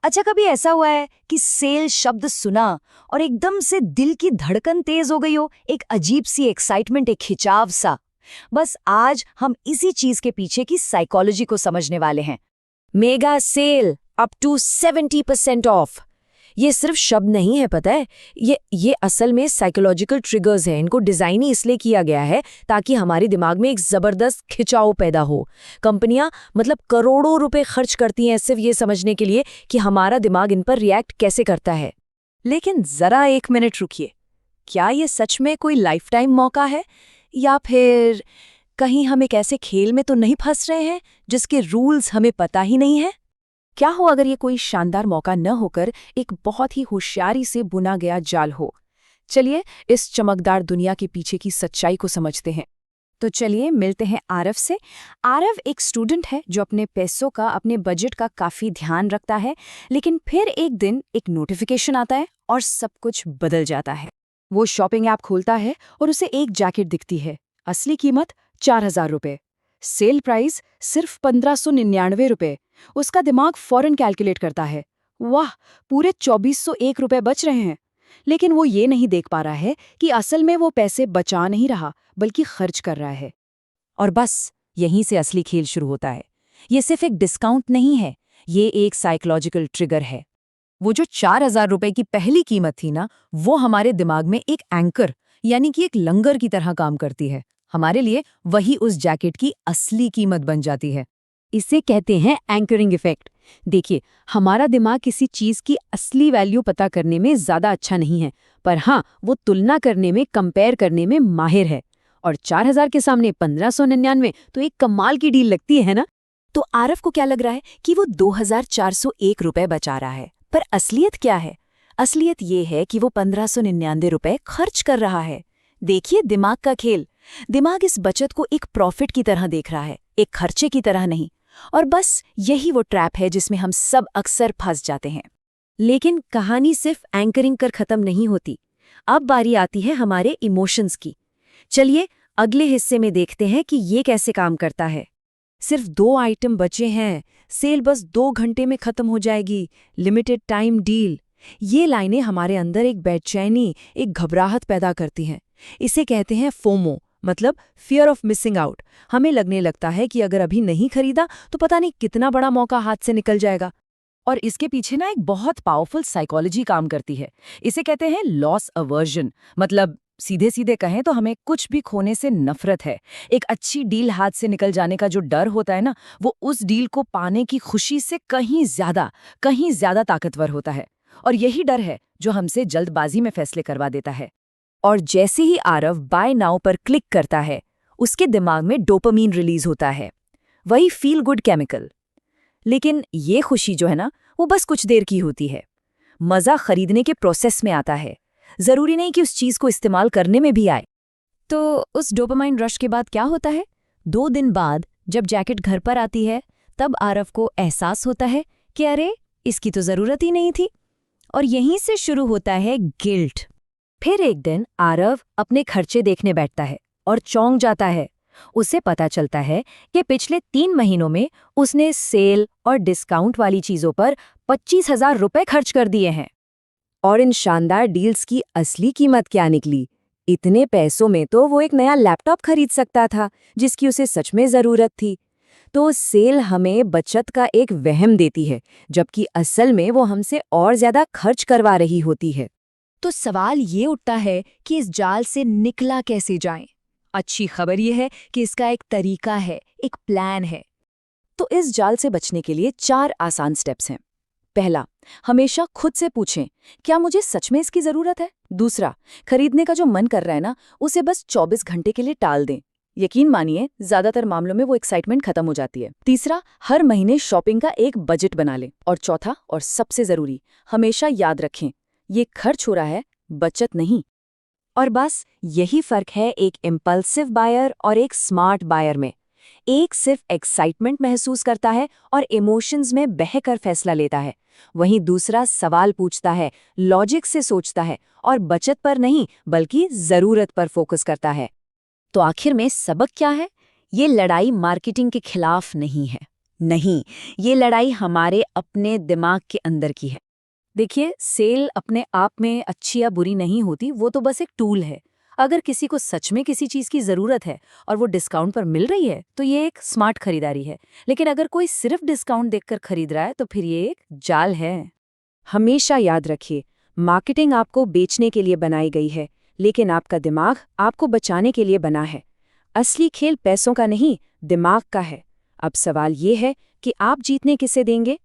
अच्छा, कभी ऐसा हुआ है कि सेल शब्द सुना और एकदम से दिल की धड़कन तेज हो गई हो, एक अजीब सी एक्साइटमेंट, एक खिंचाव सा? बस आज हम इसी चीज के पीछे की साइकोलॉजी को समझने वाले हैं। Mega sale, up to 70% off. ये सिर्फ शब्द नहीं है, पता है, ये असल में साइकोलॉजिकल ट्रिगर्स हैं। इनको डिजाइन ही इसलिए किया गया है ताकि हमारे दिमाग में एक जबरदस्त खिंचाव पैदा हो। कंपनियां मतलब करोड़ों रुपए खर्च करती हैं सिर्फ ये समझने के लिए कि हमारा दिमाग इन पर रिएक्ट कैसे करता है। लेकिन जरा एक मिनट रुकिए, क्या ये सच में कोई लाइफ टाइम मौका है, या फिर कहीं हम एक ऐसे खेल में तो नहीं फंस रहे हैं जिसके रूल्स हमें पता ही नहीं है? क्या हो अगर ये कोई शानदार मौका न होकर एक बहुत ही होशियारी से बुना गया जाल हो? चलिए इस चमकदार दुनिया के पीछे की सच्चाई को समझते हैं। तो चलिए मिलते हैं आरव से। आरव एक स्टूडेंट है जो अपने पैसों का, अपने बजट का काफी ध्यान रखता है, लेकिन फिर एक दिन एक नोटिफिकेशन आता है और सब कुछ बदल जाता है। वो शॉपिंग ऐप खोलता है और उसे एक जैकेट दिखती है। असली कीमत 4,000 रुपये, सेल प्राइस सिर्फ 1,599 रुपये। उसका दिमाग फौरन कैलकुलेट करता है, वाह, पूरे 2,401 रुपये बच रहे हैं। लेकिन वो ये नहीं देख पा रहा है कि असल में वो पैसे बचा नहीं रहा बल्कि खर्च कर रहा है। और बस यहीं से असली खेल शुरू होता है। ये सिर्फ एक डिस्काउंट नहीं है, ये एक साइकोलॉजिकल ट्रिगर है। वो जो 4,000 रुपये की पहली कीमत थी ना, वो हमारे दिमाग में एक एंकर यानी कि एक लंगर की तरह काम करती है। हमारे लिए वही उस जैकेट की असली कीमत बन जाती है। इसे कहते हैं एंकरिंग इफेक्ट। देखिए, हमारा दिमाग किसी चीज की असली वैल्यू पता करने में ज्यादा अच्छा नहीं है, पर हाँ, वो तुलना करने में, कंपेयर करने में माहिर है। और 4,000 के सामने 1,599 तो एक कमाल की डील लगती है ना? तो आरव को क्या लग रहा है कि वो 2,401 रुपए बचा रहा है, पर असलियत क्या है? असलियत ये है कि वो 1,599 रुपए खर्च कर रहा है। देखिए दिमाग का खेल। दिमाग इस बचत को एक प्रॉफिट की तरह देख रहा है, एक खर्चे की तरह नहीं। और बस यही वो ट्रैप है जिसमें हम सब अक्सर फंस जाते हैं। लेकिन कहानी सिर्फ एंकरिंग कर खत्म नहीं होती। अब बारी आती है हमारे इमोशंस की। चलिए अगले हिस्से में देखते हैं कि ये कैसे काम करता है। सिर्फ 2 आइटम बचे हैं, सेल बस 2 घंटे में खत्म हो जाएगी, लिमिटेड टाइम डील। ये लाइनें हमारे अंदर एक बेचैनी, एक घबराहट पैदा करती हैं। इसे कहते हैं फोमो, मतलब फियर ऑफ मिसिंग आउट। हमें लगने लगता है कि अगर अभी नहीं खरीदा तो पता नहीं कितना बड़ा मौका हाथ से निकल जाएगा। और इसके पीछे ना एक बहुत पावरफुल साइकोलॉजी काम करती है। इसे कहते हैं लॉस अवर्जन। मतलब सीधे सीधे कहें तो हमें कुछ भी खोने से नफरत है। एक अच्छी डील हाथ से निकल जाने का जो डर होता है ना, वो उस डील को पाने की खुशी से कहीं ज्यादा ताकतवर होता है। और यही डर है जो हमसे जल्दबाजी में फैसले करवा देता है। और जैसे ही आरव बाय नाउ पर क्लिक करता है, उसके दिमाग में डोपामीन रिलीज होता है, वही फील गुड केमिकल। लेकिन ये खुशी जो है ना, वो बस कुछ देर की होती है। मजा खरीदने के प्रोसेस में आता है, जरूरी नहीं कि उस चीज को इस्तेमाल करने में भी आए। तो उस डोपामाइन रश के बाद क्या होता है? 2 दिन बाद जब जैकेट घर पर आती है, तब आरव को एहसास होता है कि अरे, इसकी तो जरूरत ही नहीं थी। और यहीं से शुरू होता है गिल्ट। फिर एक दिन आरव अपने खर्चे देखने बैठता है और चौंक जाता है। उसे पता चलता है कि पिछले 3 महीनों में उसने सेल और डिस्काउंट वाली चीजों पर 25,000 रुपए खर्च कर दिए हैं। और इन शानदार डील्स की असली कीमत क्या निकली? इतने पैसों में तो वो एक नया लैपटॉप खरीद सकता था, जिसकी उसे सच में जरूरत थी। तो सेल हमें बचत का एक वहम देती है, जबकि असल में वो हमसे और ज्यादा खर्च करवा रही होती है। तो सवाल ये उठता है कि इस जाल से निकला कैसे जाएं? अच्छी खबर ये है कि इसका एक तरीका है, एक प्लान है। तो इस जाल से बचने के लिए 4 आसान स्टेप्स हैं। पहला, हमेशा खुद से पूछें, क्या मुझे सच में इसकी जरूरत है? दूसरा, खरीदने का जो मन कर रहा है ना, उसे बस 24 घंटे के लिए टाल दें। यकीन मानिए, ज्यादातर मामलों में वो एक्साइटमेंट खत्म हो जाती है। तीसरा, हर महीने शॉपिंग का एक बजट बना लें। और चौथा और सबसे जरूरी, हमेशा याद रखें, ये खर्च हो रहा है, बचत नहीं। और बस यही फर्क है एक इम्पल्सिव बायर और एक स्मार्ट बायर में। एक सिर्फ एक्साइटमेंट महसूस करता है और इमोशंस में बहकर फैसला लेता है, वहीं दूसरा सवाल पूछता है, लॉजिक से सोचता है और बचत पर नहीं बल्कि जरूरत पर फोकस करता है। तो आखिर में सबक क्या है? ये लड़ाई मार्केटिंग के खिलाफ नहीं है, नहीं, ये लड़ाई हमारे अपने दिमाग के अंदर की है। देखिए, सेल अपने आप में अच्छी या बुरी नहीं होती, वो तो बस एक टूल है। अगर किसी को सच में किसी चीज़ की ज़रूरत है और वो डिस्काउंट पर मिल रही है, तो ये एक स्मार्ट खरीदारी है। लेकिन अगर कोई सिर्फ डिस्काउंट देखकर खरीद रहा है, तो फिर ये एक जाल है। हमेशा याद रखिए, मार्केटिंग आपको बेचने के लिए बनाई गई है, लेकिन आपका दिमाग आपको बचाने के लिए बना है। असली खेल पैसों का नहीं, दिमाग का है। अब सवाल ये है कि आप जीतने किसे देंगे?